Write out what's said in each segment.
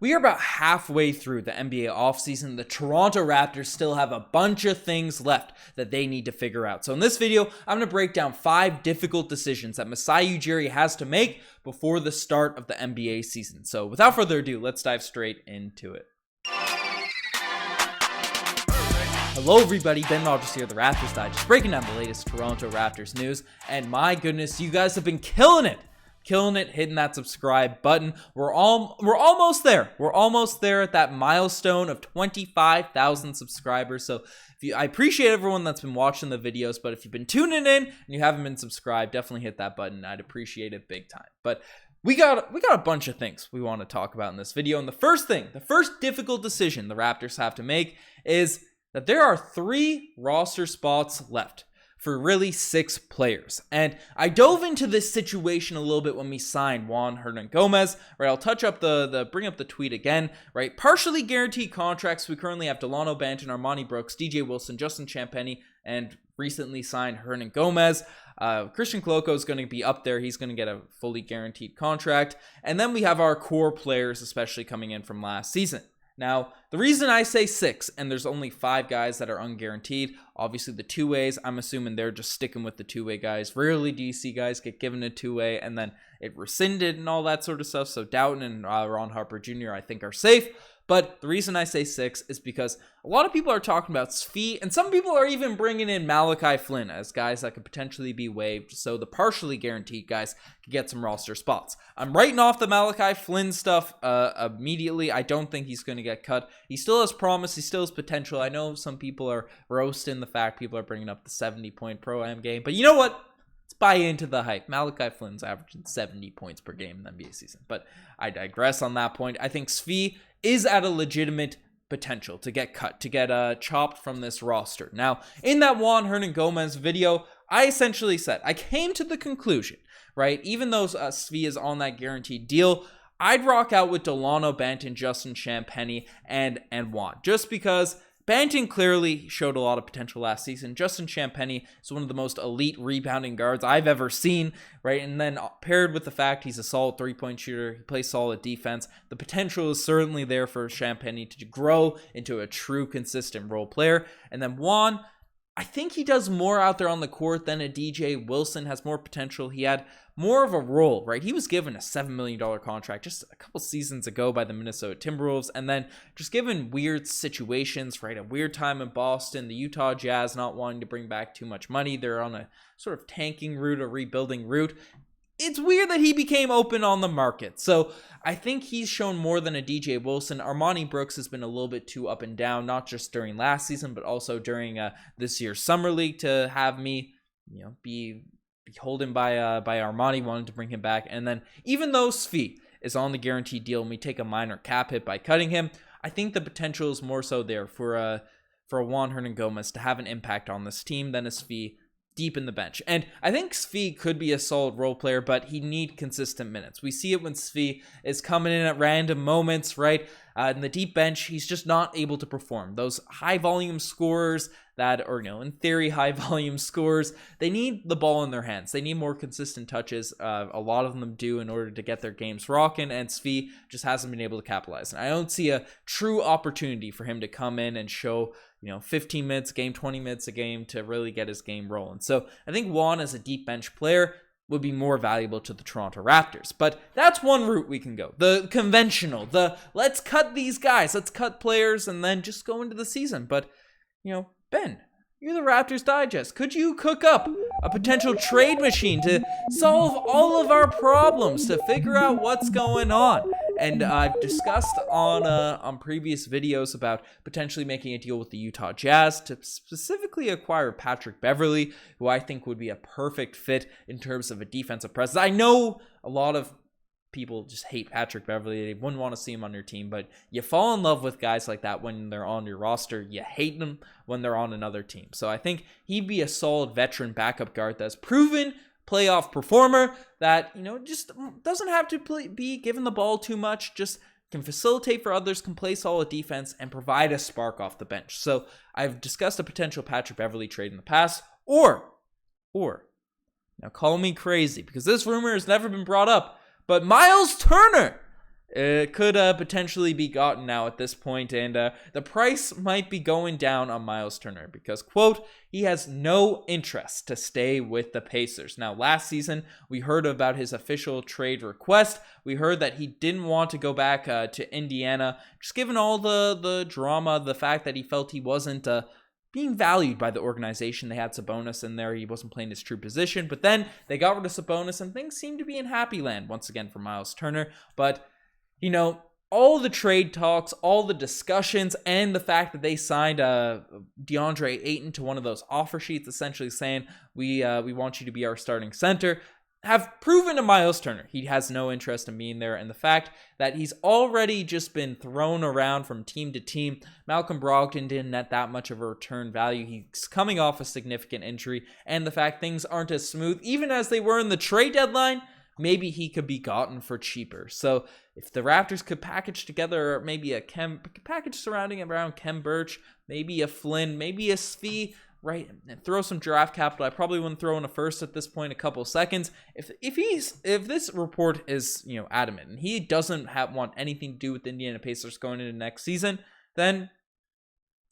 We are about halfway through the NBA offseason. The Toronto Raptors still have a bunch of things left that they need to figure out. So in this video, I'm going to break down 5 difficult decisions that Masai Ujiri has to make before the start of the NBA season. So without further ado, let's dive straight into it. Hello everybody, Ben Rogers here, the Raptors Digest, breaking down the latest Toronto Raptors news. And my goodness, you guys have been killing it, hitting that subscribe button. We're almost there. We're almost there at that milestone of 25,000 subscribers. So I appreciate everyone that's been watching the videos, but if you've been tuning in and you haven't been subscribed, definitely hit that button. I'd appreciate it big time. But we got a bunch of things we want to talk about in this video. And the first difficult decision the Raptors have to make is that there are 3 roster spots left for really 6 players. And I dove into this situation a little bit when we signed Juan Hernangomez, right? I'll touch up bring up the tweet again, right? Partially guaranteed contracts. We currently have Delano Banton, Armoni Brooks, DJ Wilson, Justin Champagnie, and recently signed Hernangomez. Christian Koloko is going to be up there. He's going to get a fully guaranteed contract. And then we have our core players, especially coming in from last season. Now, the reason I say 6, and there's only 5 guys that are unguaranteed, obviously the two-ways, I'm assuming they're just sticking with the two-way guys. Rarely do you see guys get given a two-way and then it rescinded and all that sort of stuff. So Doughton and Ron Harper Jr. I think are safe. But the reason I say 6 is because a lot of people are talking about Svi, and some people are even bringing in Malachi Flynn as guys that could potentially be waived, so the partially guaranteed guys could get some roster spots. I'm writing off the Malachi Flynn stuff immediately. I don't think he's going to get cut. He still has promise. He still has potential. I know some people are roasting the fact people are bringing up the 70-point pro-am game, but you know what? Let's buy into the hype. Malachi Flynn's averaging 70 points per game in the NBA season, but I digress on that point. I think Svi is at a legitimate potential to get cut, to get chopped from this roster. Now, in that Juan Hernangomez video, I essentially said, I came to the conclusion, right, even though Svi is on that guaranteed deal, I'd rock out with Delano Banton, Justin Champagnie, and Juan, just because Banton clearly showed a lot of potential last season. Justin Champagnie is one of the most elite rebounding guards I've ever seen, right? And then paired with the fact he's a solid three-point shooter, he plays solid defense, the potential is certainly there for Champagnie to grow into a true consistent role player. And then Juan, I think he does more out there on the court than a DJ Wilson, has more potential. He had more of a role, right? He was given a $7 million contract just a couple seasons ago by the Minnesota Timberwolves, and then just given weird situations, right? A weird time in Boston, the Utah Jazz not wanting to bring back too much money. They're on a sort of tanking route, a rebuilding route. It's weird that he became open on the market. So I think he's shown more than a DJ Wilson. Armoni Brooks has been a little bit too up and down, not just during last season, but also during this year's summer league to have me, be beholden by Armoni, wanting to bring him back. And then even though Svi is on the guaranteed deal and we take a minor cap hit by cutting him, I think the potential is more so there for a Juan Hernangomez to have an impact on this team than a Svi deep in the bench. And I think Svi could be a solid role player, but he need consistent minutes. We see it when Svi is coming in at random moments, right? In the deep bench, he's just not able to perform. Those high volume scorers in theory, high volume scorers, they need the ball in their hands. They need more consistent touches. A lot of them do in order to get their games rocking, and Svi just hasn't been able to capitalize. And I don't see a true opportunity for him to come in and show 15 minutes a game, 20 minutes a game to really get his game rolling. So I think Juan as a deep bench player would be more valuable to the Toronto Raptors. But that's one route we can go. The conventional, let's cut these guys, let's cut players and then just go into the season. But, Ben, you're the Raptors Digest. Could you cook up a potential trade machine to solve all of our problems, to figure out what's going on? And I've discussed on previous videos about potentially making a deal with the Utah Jazz to specifically acquire Patrick Beverley, who I think would be a perfect fit in terms of a defensive presence. I know a lot of people just hate Patrick Beverley. They wouldn't want to see him on your team, but you fall in love with guys like that when they're on your roster. You hate them when they're on another team. So I think he'd be a solid veteran backup guard that's proven playoff performer that, just doesn't have to be given the ball too much, just can facilitate for others, can play solid defense, and provide a spark off the bench. So I've discussed a potential Patrick Beverley trade in the past, or, now call me crazy because this rumor has never been brought up, but Miles Turner It could potentially be gotten now at this point, and the price might be going down on Miles Turner because, quote, he has no interest to stay with the Pacers. Now, last season, we heard about his official trade request. We heard that he didn't want to go back to Indiana, just given all the drama, the fact that he felt he wasn't being valued by the organization. They had Sabonis in there. He wasn't playing his true position, but then they got rid of Sabonis, and things seem to be in happy land once again for Miles Turner, but you know, all the trade talks, all the discussions, and the fact that they signed DeAndre Ayton to one of those offer sheets, essentially saying, we want you to be our starting center, have proven to Miles Turner he has no interest in being there. And the fact that he's already just been thrown around from team to team. Malcolm Brogdon didn't net that much of a return value. He's coming off a significant injury. And the fact things aren't as smooth, even as they were in the trade deadline, maybe he could be gotten for cheaper. So if the Raptors could package together maybe a package surrounding around Khem Birch, maybe a Flynn, maybe a Svi, right, and throw some draft capital. I probably wouldn't throw in a first at this point, a couple seconds. If this report is, you know, adamant and he doesn't want anything to do with the Indiana Pacers going into next season, then,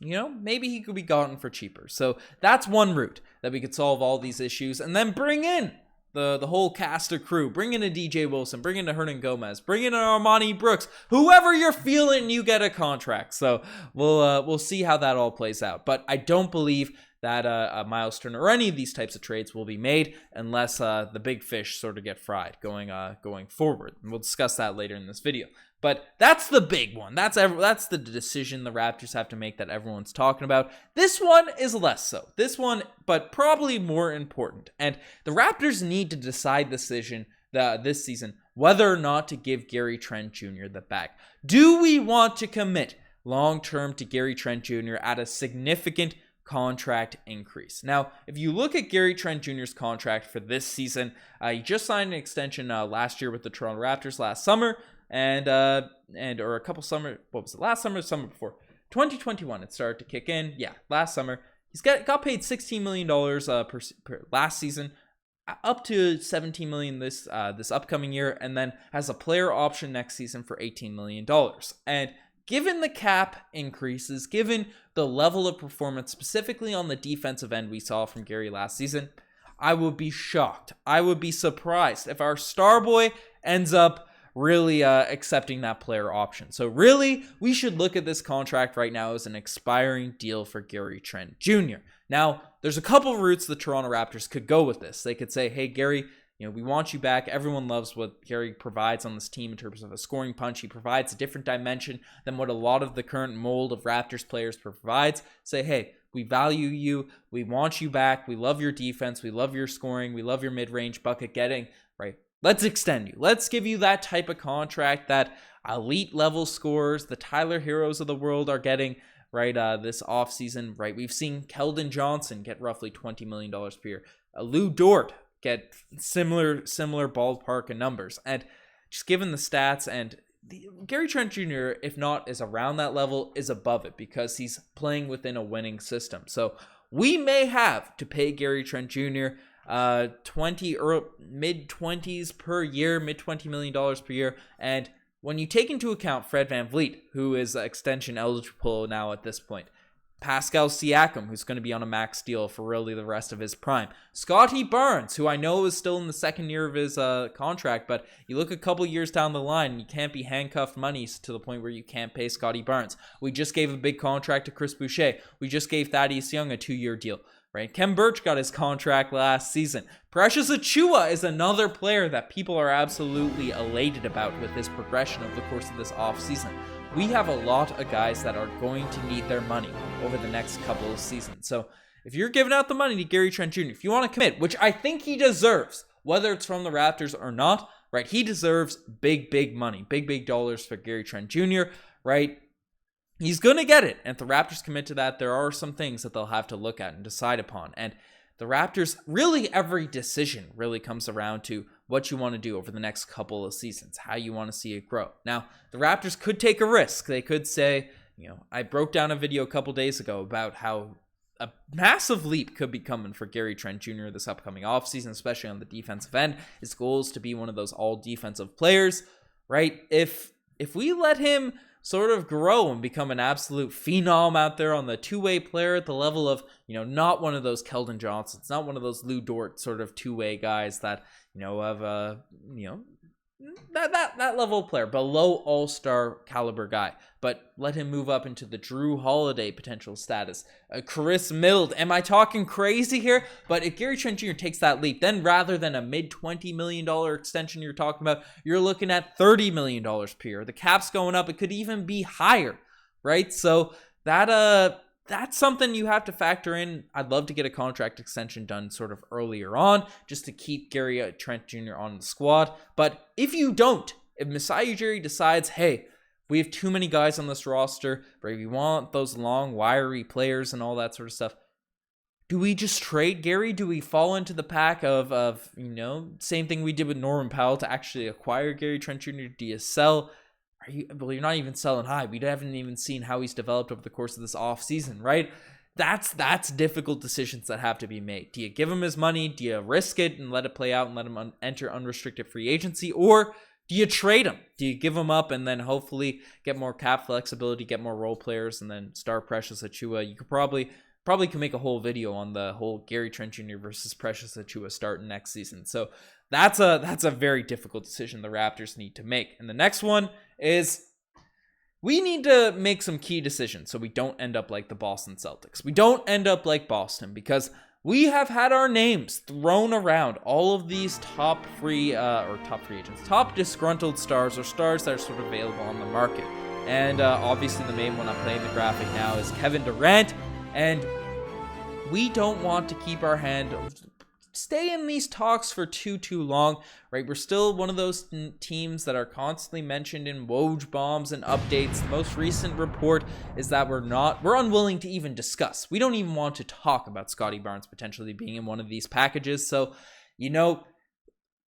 you know, maybe he could be gotten for cheaper. So that's one route that we could solve all these issues, and then bring in the whole cast of crew. Bring in a DJ Wilson, bring in a Hernan Gomez, bring in an Armani Brooks, whoever you're feeling, you get a contract. So we'll see how that all plays out. But I don't believe that Miles Turner or any of these types of trades will be made unless the big fish sort of get fried going forward. And we'll discuss that later in this video. But that's the big one. That's the decision the Raptors have to make that everyone's talking about. This one is less so. This one, but probably more important. And the Raptors need to decide this season whether or not to give Gary Trent Jr. the bag. Do we want to commit long-term to Gary Trent Jr. at a significant contract increase? Now, if you look at Gary Trent Jr.'s contract for this season, he just signed an extension last year with the Toronto Raptors last summer. Or a couple summer, what was it? Last summer, summer before 2021, it started to kick in. Yeah, last summer, he's got paid $16 million per last season, up to $17 million this upcoming year, and then has a player option next season for $18 million. And given the cap increases, given the level of performance specifically on the defensive end we saw from Gary last season, I would be shocked. I would be surprised if our star boy ends up really accepting that player option. So really, we should look at this contract right now as an expiring deal for Gary Trent Jr. Now, there's a couple routes the Toronto Raptors could go with this. They could say, hey, Gary, you know, we want you back. Everyone loves what Gary provides on this team in terms of a scoring punch. He provides a different dimension than what a lot of the current mold of Raptors players provides. Say, hey, we value you. We want you back. We love your defense. We love your scoring. We love your mid-range bucket getting, right? Let's extend you. Let's give you that type of contract that elite level scorers, the Tyler Heroes of the world are getting, right, this offseason, right? We've seen Keldon Johnson get roughly $20 million per year. Lou Dort get similar ballpark and numbers. And just given the stats, and Gary Trent Jr., if not is around that level, is above it because he's playing within a winning system. So we may have to pay Gary Trent Jr. 20 or mid-20s per year, mid-$20 million per year. And when you take into account Fred VanVleet, who is extension eligible now at this point, Pascal Siakam, who's going to be on a max deal for really the rest of his prime, Scotty Barnes, who I know is still in the second year of his contract, but you look a couple years down the line and you can't be handcuffed money to the point where you can't pay Scotty Barnes. We just gave a big contract to Chris Boucher. We just gave Thaddeus Young a 2-year deal. Right? Khem Birch got his contract last season. Precious Achiuwa is another player that people are absolutely elated about with his progression over the course of this offseason. We have a lot of guys that are going to need their money over the next couple of seasons. So if you're giving out the money to Gary Trent Jr., if you want to commit, which I think he deserves, whether it's from the Raptors or not, right? He deserves big money, big dollars for Gary Trent Jr., right? He's going to get it. And if the Raptors commit to that, there are some things that they'll have to look at and decide upon. And the Raptors, really every decision really comes around to what you want to do over the next couple of seasons, how you want to see it grow. Now, the Raptors could take a risk. They could say, you know, I broke down a video a couple days ago about how a massive leap could be coming for Gary Trent Jr. this upcoming offseason, especially on the defensive end. His goal is to be one of those all-defensive players, right? If if we let him sort of grow and become an absolute phenom out there on the two-way player at the level of, not one of those Keldon Johnsons, not one of those Lou Dort sort of two-way guys that, have that level of player, below all-star caliber guy, but let him move up into the Drew Holiday potential status. Chris Middleton, am I talking crazy here? But if Gary Trent Jr. takes that leap, then rather than a mid-$20 million extension you're talking about, you're looking at $30 million per year. The cap's going up. It could even be higher, right? So that's something you have to factor in. I'd love to get a contract extension done sort of earlier on just to keep Gary Trent Jr. on the squad. But if you don't, if Masai Ujiri decides, hey, we have too many guys on this roster, right? We want those long, wiry players and all that sort of stuff. Do we just trade Gary? Do we fall into the pack of same thing we did with Norman Powell to actually acquire Gary Trent Jr.? Do you sell? You're not even selling high. We haven't even seen how he's developed over the course of this offseason, right? That's difficult decisions that have to be made. Do you give him his money? Do you risk it and let it play out and let him enter unrestricted free agency? Or do you trade him? Do you give him up and then hopefully get more cap flexibility, get more role players, and then start Precious Achiuwa? You could probably can make a whole video on the whole Gary Trent Jr. versus Precious Achiuwa starting next season. So that's a very difficult decision the Raptors need to make. And the next one is we need to make some key decisions so we don't end up like the Boston Celtics. We don't end up like Boston because we have had our names thrown around. All of these top disgruntled stars, or stars that are sort of available on the market. And obviously the main one I'm playing the graphic now is Kevin Durant. And we don't want to keep our hand, stay in these talks for too long, right? We're still one of those teams that are constantly mentioned in Woj bombs and updates. The most recent report is that we're unwilling to even discuss. We don't even want to talk about Scotty Barnes potentially being in one of these packages. So,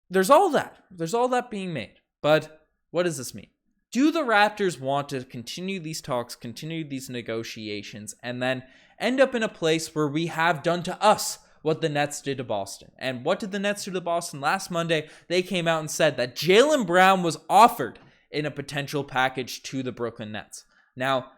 there's all that being made. But what does this mean? Do the Raptors want to continue these talks, continue these negotiations, and then end up in a place where we have done to us what the Nets did to Boston? And what did the Nets do to Boston? Last Monday, they came out and said that Jaylen Brown was offered in a potential package to the Brooklyn Nets. Now,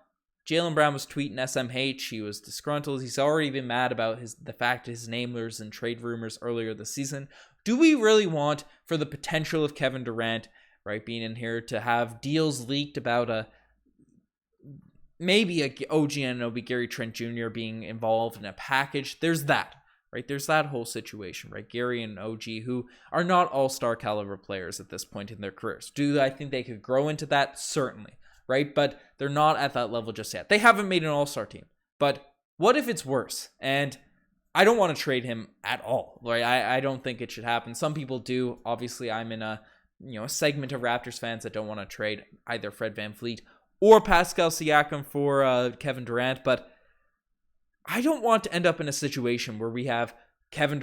Jaylen Brown was tweeting SMH. He was disgruntled. He's already been mad about the fact his name was in trade rumors earlier this season. Do we really want, for the potential of Kevin Durant, right, being in here, to have deals leaked about maybe a OG Anunoby, Gary Trent Jr. being involved in a package? There's that, right? There's that whole situation, right? Gary and OG, who are not all-star caliber players at this point in their careers. Do I think they could grow into that? Certainly, right? But they're not at that level just yet. They haven't made an all-star team. But what if it's worse? And I don't want to trade him at all, right? I don't think it should happen. Some people do. Obviously, I'm in a segment of Raptors fans that don't want to trade either Fred VanVleet or Pascal Siakam for Kevin Durant, but I don't want to end up in a situation where we have Fred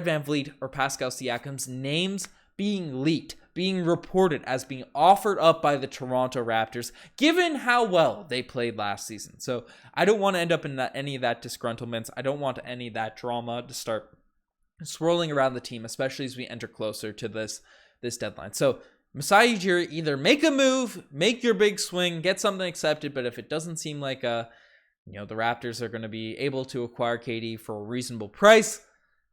VanVleet or Pascal Siakam's names being leaked, being reported as being offered up by the Toronto Raptors, given how well they played last season. So I don't want to end up in any of that disgruntlements. I don't want any of that drama to start swirling around the team, especially as we enter closer to this deadline. So Masai Ujiri, either make a move, make your big swing, get something accepted, but if it doesn't seem like the Raptors are going to be able to acquire KD for a reasonable price,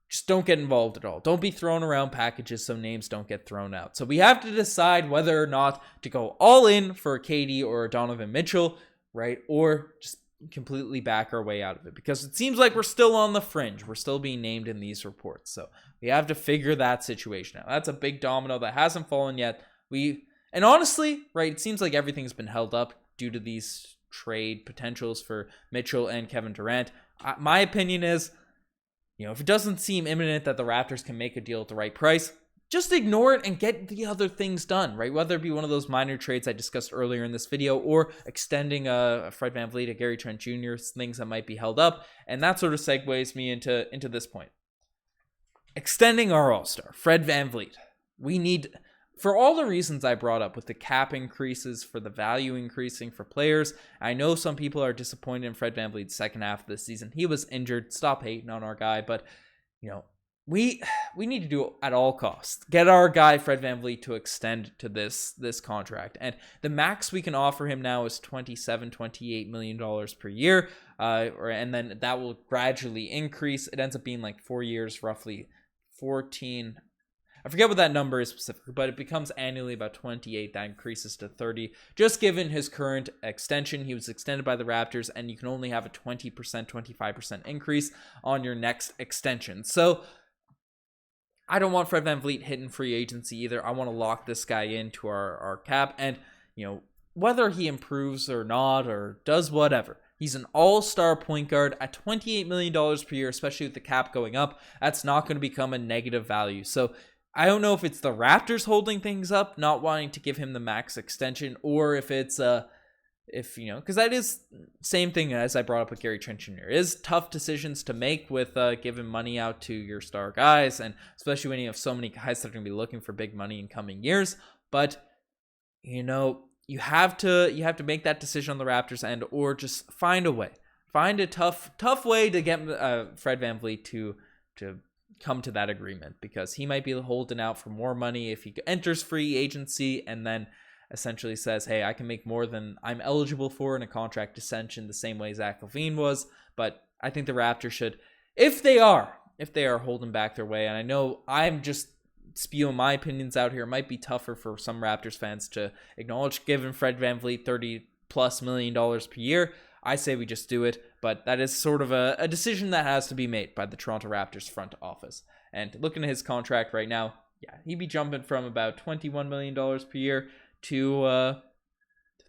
just don't get involved at all. Don't be throwing around packages so names don't get thrown out. So we have to decide whether or not to go all in for a KD or a Donovan Mitchell, right? Or just completely back our way out of it, because it seems like we're still on the fringe. We're still being named in these reports. So we have to figure that situation out. That's a big domino that hasn't fallen yet. And honestly, right, it seems like everything's been held up due to these trade potentials for Mitchell and Kevin Durant. My opinion is, if it doesn't seem imminent that the Raptors can make a deal at the right price, just ignore it and get the other things done, right? Whether it be one of those minor trades I discussed earlier in this video, or extending a Fred VanVleet, a Gary Trent Jr., things that might be held up. And that sort of segues me into this point. Extending our all-star, Fred VanVleet. We need, for all the reasons I brought up with the cap increases, for the value increasing for players. I know some people are disappointed in Fred VanVleet's second half of this season. He was injured. Stop hating on our guy. But, we need to do it at all costs. Get our guy Fred VanVleet to extend to this contract. And the max we can offer him now is $28 million per year. And then that will gradually increase. It ends up being like 4 years, roughly 14. I forget what that number is specifically, but it becomes annually about 28. That increases to 30. Just given his current extension, he was extended by the Raptors, and you can only have a 20%, 25% increase on your next extension. So I don't want Fred VanVleet hitting free agency either. I want to lock this guy into our cap, and whether he improves or not or does whatever, he's an all-star point guard at $28 million per year, especially with the cap going up. That's not going to become a negative value. So I don't know if it's the Raptors holding things up, not wanting to give him the max extension, or if it's because that is same thing as I brought up with Gary Trent Jr. It is tough decisions to make with giving money out to your star guys, and especially when you have so many guys that are going to be looking for big money in coming years. But you have to make that decision on the Raptors end, or just find a tough way to get Fred VanVleet to come to that agreement, because he might be holding out for more money if he enters free agency and then essentially says, hey, I can make more than I'm eligible for in a contract extension, the same way Zach LaVine was. But I think the Raptors should, if they are holding back their way, and I know I'm just spewing my opinions out here, it might be tougher for some Raptors fans to acknowledge giving Fred VanVleet $30+ million per year. I say we just do it, but that is sort of a decision that has to be made by the Toronto Raptors front office. And looking at his contract right now, yeah, he'd be jumping from about $21 million per year to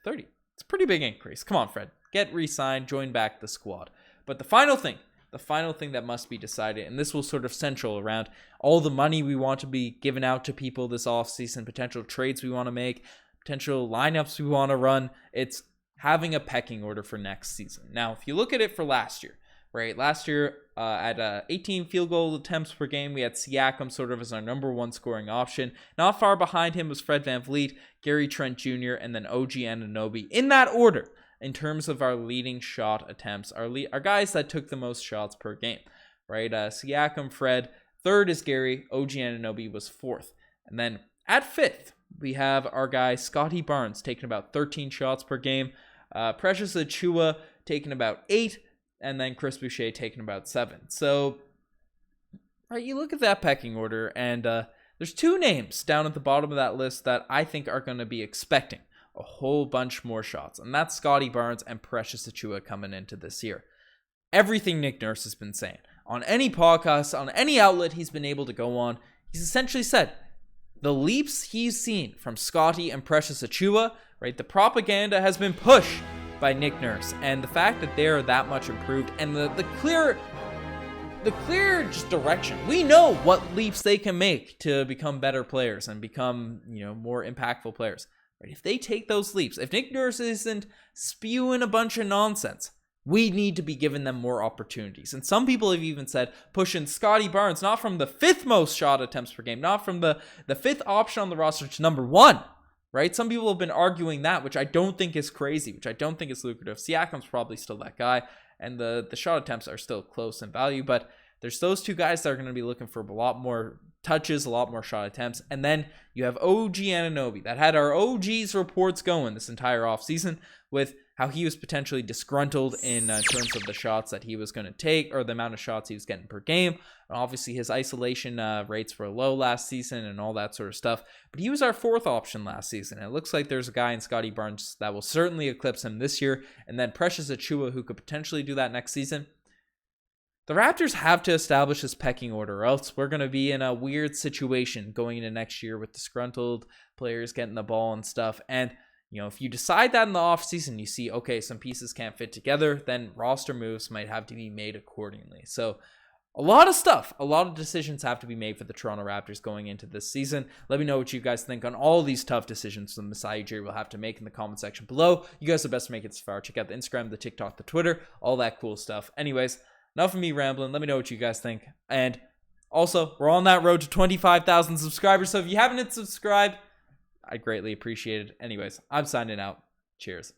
30. It's a pretty big increase. Come on, Fred. Get re-signed, join back the squad. But the final thing that must be decided, and this will sort of central around all the money we want to be giving out to people this offseason, potential trades we want to make, potential lineups we want to run, it's having a pecking order for next season. Now, if you look at it for last year, right? Last year, at 18 field goal attempts per game, we had Siakam sort of as our number one scoring option. Not far behind him was Fred VanVleet, Gary Trent Jr., and then OG Anunoby. In that order, in terms of our leading shot attempts, our guys that took the most shots per game, right? Siakam, Fred. Third is Gary. OG Anunoby was fourth. And then at fifth, we have our guy Scotty Barnes taking about 13 shots per game. Precious Achiuwa taking about 8, and then Chris Boucher taking about 7. So, right, you look at that pecking order, and there's 2 names down at the bottom of that list that I think are going to be expecting a whole bunch more shots, and that's Scotty Barnes and Precious Achiuwa coming into this year. Everything Nick Nurse has been saying on any podcast, on any outlet he's been able to go on, he's essentially said the leaps he's seen from Scotty and Precious Achiuwa, right? The propaganda has been pushed by Nick Nurse, and the fact that they're that much improved, and the clear just direction. We know what leaps they can make to become better players and become, more impactful players. Right? If they take those leaps, if Nick Nurse isn't spewing a bunch of nonsense, we need to be giving them more opportunities. And some people have even said pushing Scotty Barnes, not from the 5th most shot attempts per game, not from the 5th option on the roster to number 1, right? Some people have been arguing that, which I don't think is crazy, which I don't think is lucrative. Siakam's probably still that guy, and the shot attempts are still close in value, but there's those 2 guys that are going to be looking for a lot more touches, a lot more shot attempts. And then you have OG Anunoby that had our OG's reports going this entire offseason with how he was potentially disgruntled in terms of the shots that he was going to take, or the amount of shots he was getting per game. And obviously his isolation rates were low last season and all that sort of stuff. But he was our 4th option last season. And it looks like there's a guy in Scotty Barnes that will certainly eclipse him this year. And then Precious Achiuwa, who could potentially do that next season. The Raptors have to establish this pecking order, or else we're going to be in a weird situation going into next year with disgruntled players getting the ball and stuff. And, if you decide that in the offseason, you see, okay, some pieces can't fit together, then roster moves might have to be made accordingly. So a lot of decisions have to be made for the Toronto Raptors going into this season. Let me know what you guys think on all these tough decisions the Masai Ujiri will have to make in the comment section below. You guys are best to make it this far. Check out the Instagram, the TikTok, the Twitter, all that cool stuff. Anyways, enough of me rambling. Let me know what you guys think. And also, we're on that road to 25,000 subscribers. So if you haven't hit subscribe, I'd greatly appreciate it. Anyways, I'm signing out. Cheers.